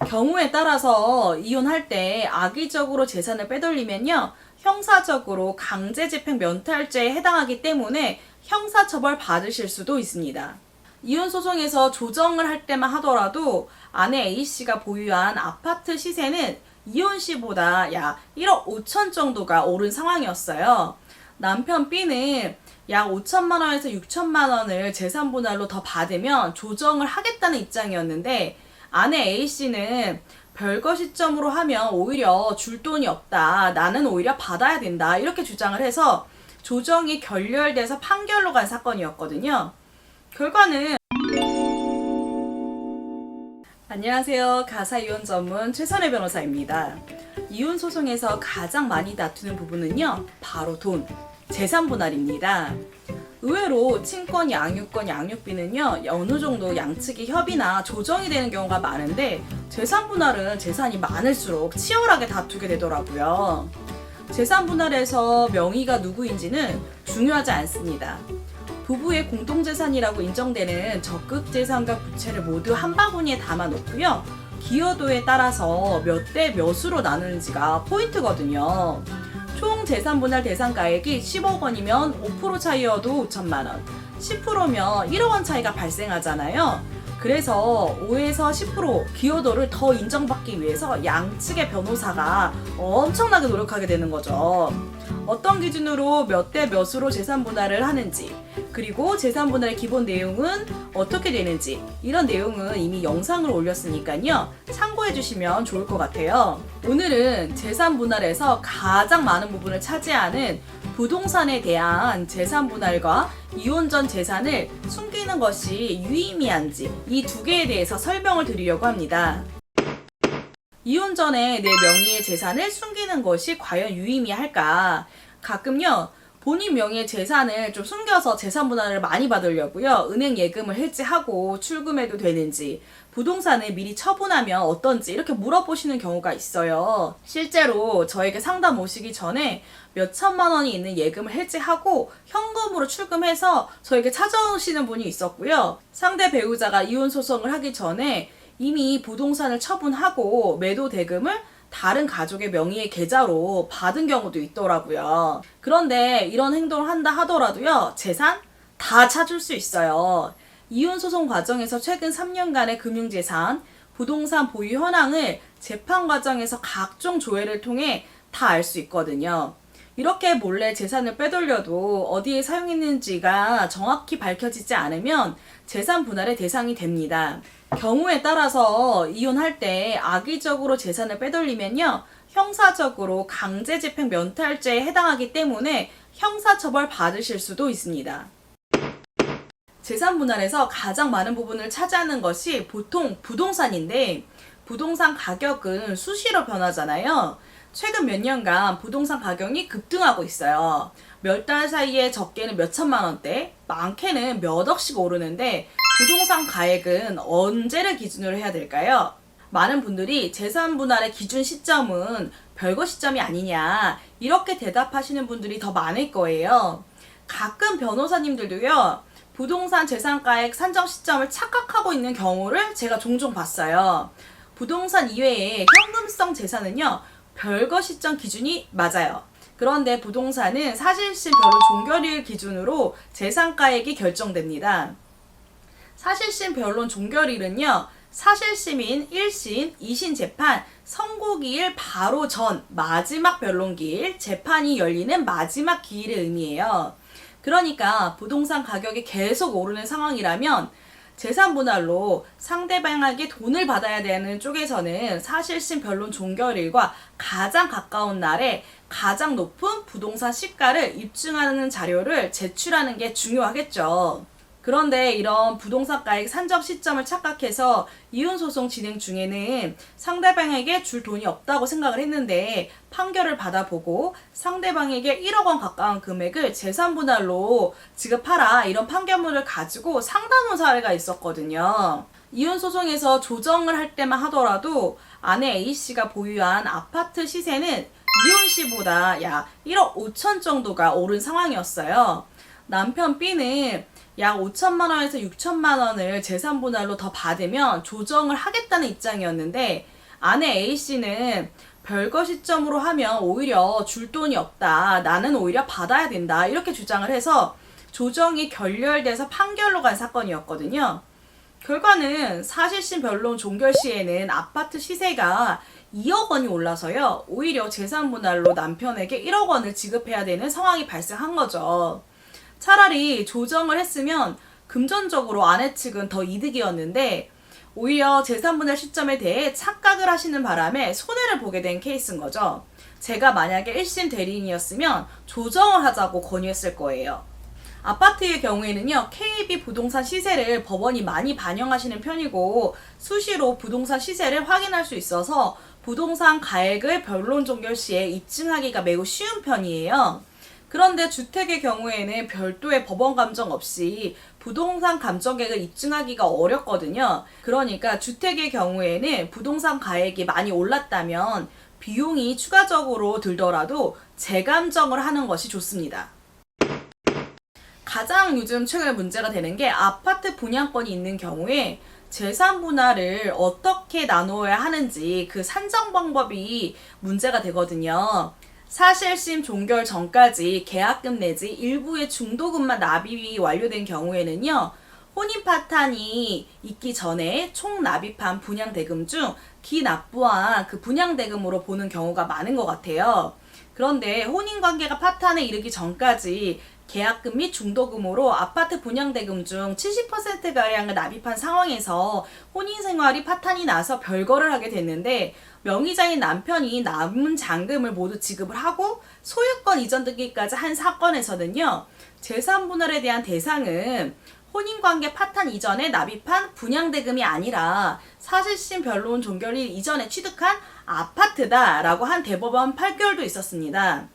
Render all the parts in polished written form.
경우에 따라서 이혼할 때 악의적으로 재산을 빼돌리면요, 형사적으로 강제집행 면탈죄에 해당하기 때문에 형사처벌 받으실 수도 있습니다. 이혼 소송에서 조정을 할 때만 하더라도 아내 A씨가 보유한 아파트 시세는 이혼 시보다 약 1억 5천 정도가 오른 상황이었어요. 남편 B는 약 5천만 원에서 6천만 원을 재산 분할로 더 받으면 조정을 하겠다는 입장이었는데, 아내 A씨는 별거 시점으로 하면 오히려 줄 돈이 없다, 나는 오히려 받아야 된다, 이렇게 주장을 해서 조정이 결렬돼서 판결로 간 사건이었거든요. 결과는 안녕하세요. 가사이혼 전문 최선혜 변호사입니다. 이혼 소송에서 가장 많이 다투는 부분은요, 바로 돈, 재산 분할입니다. 의외로 친권, 양육권, 양육비는요, 어느 정도 양측이 협의나 조정이 되는 경우가 많은데, 재산 분할은 재산이 많을수록 치열하게 다투게 되더라고요. 재산 분할에서 명의가 누구인지는 중요하지 않습니다. 부부의 공동재산이라고 인정되는 적극재산과 부채를 모두 한 바구니에 담아 놓고요, 기여도에 따라서 몇 대 몇으로 나누는지가 포인트거든요. 총 재산 분할 대상가액이 10억 원이면 5% 차이여도 5천만 원, 10%면 1억 원 차이가 발생하잖아요. 그래서 5에서 10% 기여도를 더 인정받기 위해서 양측의 변호사가 엄청나게 노력하게 되는 거죠. 어떤 기준으로 몇 대 몇으로 재산 분할을 하는지, 그리고 재산 분할의 기본 내용은 어떻게 되는지, 이런 내용은 이미 영상을 올렸으니까요, 참고해 주시면 좋을 것 같아요. 오늘은 재산 분할에서 가장 많은 부분을 차지하는 부동산에 대한 재산 분할과 이혼 전 재산을 숨기는 것이 유의미한지, 이 두 개에 대해서 설명을 드리려고 합니다. 이혼 전에 내 명의의 재산을 숨기는 것이 과연 유의미할까? 가끔요, 본인 명의의 재산을 좀 숨겨서 재산 분할을 많이 받으려고요, 은행 예금을 해지하고 출금해도 되는지, 부동산을 미리 처분하면 어떤지 이렇게 물어보시는 경우가 있어요. 실제로 저에게 상담 오시기 전에 몇 천만 원이 있는 예금을 해지하고 현금으로 출금해서 저에게 찾아오시는 분이 있었고요. 상대 배우자가 이혼 소송을 하기 전에 이미 부동산을 처분하고 매도 대금을 다른 가족의 명의의 계좌로 받은 경우도 있더라고요. 그런데 이런 행동을 한다 하더라도요, 재산 다 찾을 수 있어요. 이혼 소송 과정에서 최근 3년간의 금융재산, 부동산 보유 현황을 재판 과정에서 각종 조회를 통해 다 알 수 있거든요. 이렇게 몰래 재산을 빼돌려도 어디에 사용했는지가 정확히 밝혀지지 않으면 재산 분할의 대상이 됩니다. 경우에 따라서 이혼할 때 악의적으로 재산을 빼돌리면요, 형사적으로 강제집행 면탈죄에 해당하기 때문에 형사처벌 받으실 수도 있습니다. 재산 분할에서 가장 많은 부분을 차지하는 것이 보통 부동산인데, 부동산 가격은 수시로 변하잖아요. 최근 몇 년간 부동산 가격이 급등하고 있어요. 몇 달 사이에 적게는 몇 천만 원대, 많게는 몇 억씩 오르는데, 부동산 가액은 언제를 기준으로 해야 될까요? 많은 분들이 재산 분할의 기준 시점은 별거 시점이 아니냐, 이렇게 대답하시는 분들이 더 많을 거예요. 가끔 변호사님들도요, 부동산 재산가액 산정 시점을 착각하고 있는 경우를 제가 종종 봤어요. 부동산 이외에 현금성 재산은요, 별거 시점 기준이 맞아요. 그런데 부동산은 사실심 변론 종결일 기준으로 재산가액이 결정됩니다. 사실심 변론 종결일은요, 사실심인 1심, 2심 재판 선고기일 바로 전 마지막 변론기일, 재판이 열리는 마지막 기일을 의미해요. 그러니까 부동산 가격이 계속 오르는 상황이라면 재산 분할로 상대방에게 돈을 받아야 되는 쪽에서는 사실심 변론 종결일과 가장 가까운 날에 가장 높은 부동산 시가를 입증하는 자료를 제출하는 게 중요하겠죠. 그런데 이런 부동산 가액 산정 시점을 착각해서 이혼 소송 진행 중에는 상대방에게 줄 돈이 없다고 생각을 했는데 판결을 받아보고 상대방에게 1억 원 가까운 금액을 재산 분할로 지급하라, 이런 판결문을 가지고 상담한 사례가 있었거든요. 이혼 소송에서 조정을 할 때만 하더라도 아내 A씨가 보유한 아파트 시세는 이혼 시보다 약 1억 5천 정도가 오른 상황이었어요. 남편 B는 약 5천만 원에서 6천만 원을 재산분할로 더 받으면 조정을 하겠다는 입장이었는데 아내 A씨는 별거 시점으로 하면 오히려 줄 돈이 없다. 나는 오히려 받아야 된다. 이렇게 주장을 해서 조정이 결렬돼서 판결로 간 사건이었거든요. 결과는 사실심 변론 종결 시에는 아파트 시세가 2억 원이 올라서요. 오히려 재산분할로 남편에게 1억 원을 지급해야 되는 상황이 발생한 거죠. 차라리 조정을 했으면 금전적으로 아내 측은 더 이득이었는데 오히려 재산분할 시점에 대해 착각을 하시는 바람에 손해를 보게 된 케이스인 거죠. 제가 만약에 1심 대리인이었으면 조정을 하자고 권유했을 거예요. 아파트의 경우에는요, KB 부동산 시세를 법원이 많이 반영하시는 편이고 수시로 부동산 시세를 확인할 수 있어서 부동산 가액을 변론 종결 시에 입증하기가 매우 쉬운 편이에요. 그런데 주택의 경우에는 별도의 법원 감정 없이 부동산 감정액을 입증하기가 어렵거든요. 그러니까 주택의 경우에는 부동산 가액이 많이 올랐다면 비용이 추가적으로 들더라도 재감정을 하는 것이 좋습니다. 가장 요즘 최근에 문제가 되는 게 아파트 분양권이 있는 경우에 재산 분할을 어떻게 나누어야 하는지 그 산정 방법이 문제가 되거든요. 사실심 종결 전까지 계약금 내지 일부의 중도금만 납입이 완료된 경우에는요. 혼인 파탄이 있기 전에 총 납입한 분양대금 중 기납부한 그 분양대금으로 보는 경우가 많은 것 같아요. 그런데 혼인관계가 파탄에 이르기 전까지 계약금 및 중도금으로 아파트 분양대금 중 70%가량을 납입한 상황에서 혼인생활이 파탄이 나서 별거를 하게 됐는데 명의자인 남편이 남은 잔금을 모두 지급을 하고 소유권 이전 등기까지 한 사건에서는요. 재산분할에 대한 대상은 혼인관계 파탄 이전에 납입한 분양대금이 아니라 사실심 변론 종결일 이전에 취득한 아파트다라고 한 대법원 판결도 있었습니다.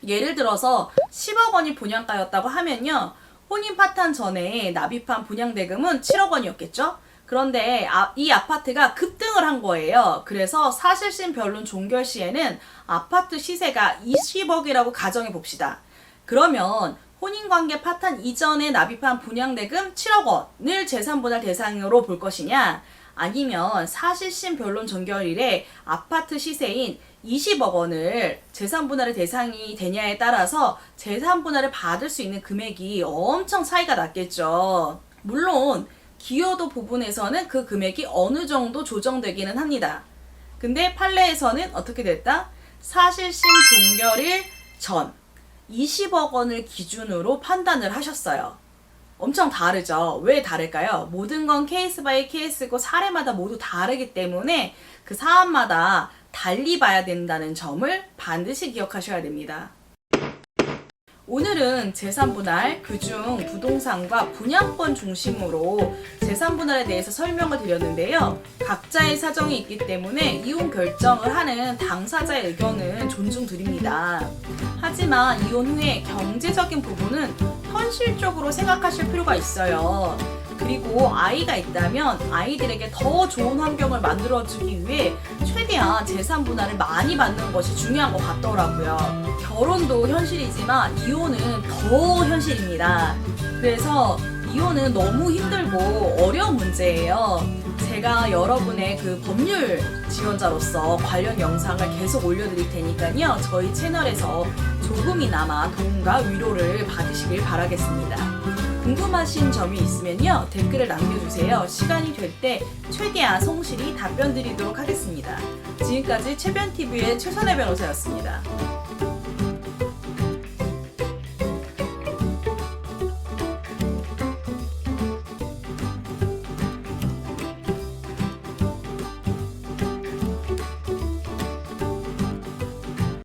예를 들어서 10억 원이 분양가였다고 하면요. 혼인 파탄 전에 납입한 분양대금은 7억 원이었겠죠? 그런데 이 아파트가 급등을 한 거예요. 그래서 사실심 변론 종결 시에는 아파트 시세가 20억이라고 가정해 봅시다. 그러면 혼인관계 파탄 이전에 납입한 분양대금 7억 원을 재산분할 대상으로 볼 것이냐? 아니면 사실심 변론 종결일에 아파트 시세인 20억 원을 재산분할의 대상이 되냐에 따라서 재산분할을 받을 수 있는 금액이 엄청 차이가 났겠죠. 물론 기여도 부분에서는 그 금액이 어느 정도 조정되기는 합니다. 근데 판례에서는 어떻게 됐다? 사실심 종결일 전 20억 원을 기준으로 판단을 하셨어요. 엄청 다르죠. 왜 다를까요? 모든 건 케이스 바이 케이스고 사례마다 모두 다르기 때문에 그 사안마다 달리 봐야 된다는 점을 반드시 기억하셔야 됩니다. 오늘은 재산분할, 그중 부동산과 분양권 중심으로 재산분할에 대해서 설명을 드렸는데요. 각자의 사정이 있기 때문에 이혼 결정을 하는 당사자의 의견은 존중드립니다. 하지만 이혼 후에 경제적인 부분은 현실적으로 생각하실 필요가 있어요. 그리고 아이가 있다면 아이들에게 더 좋은 환경을 만들어주기 위해 최대한 재산 분할을 많이 받는 것이 중요한 것 같더라고요. 결혼도 현실이지만 이혼은 더 현실입니다. 그래서 이혼은 너무 힘들고 어려운 문제예요. 제가 여러분의 그 법률 지원자로서 관련 영상을 계속 올려드릴 테니까요. 저희 채널에서 조금이나마 도움과 위로를 받으시길 바라겠습니다. 궁금하신 점이 있으면요. 댓글을 남겨주세요. 시간이 될 때 최대한 성실히 답변 드리도록 하겠습니다. 지금까지 최변TV의 최선혜 변호사였습니다.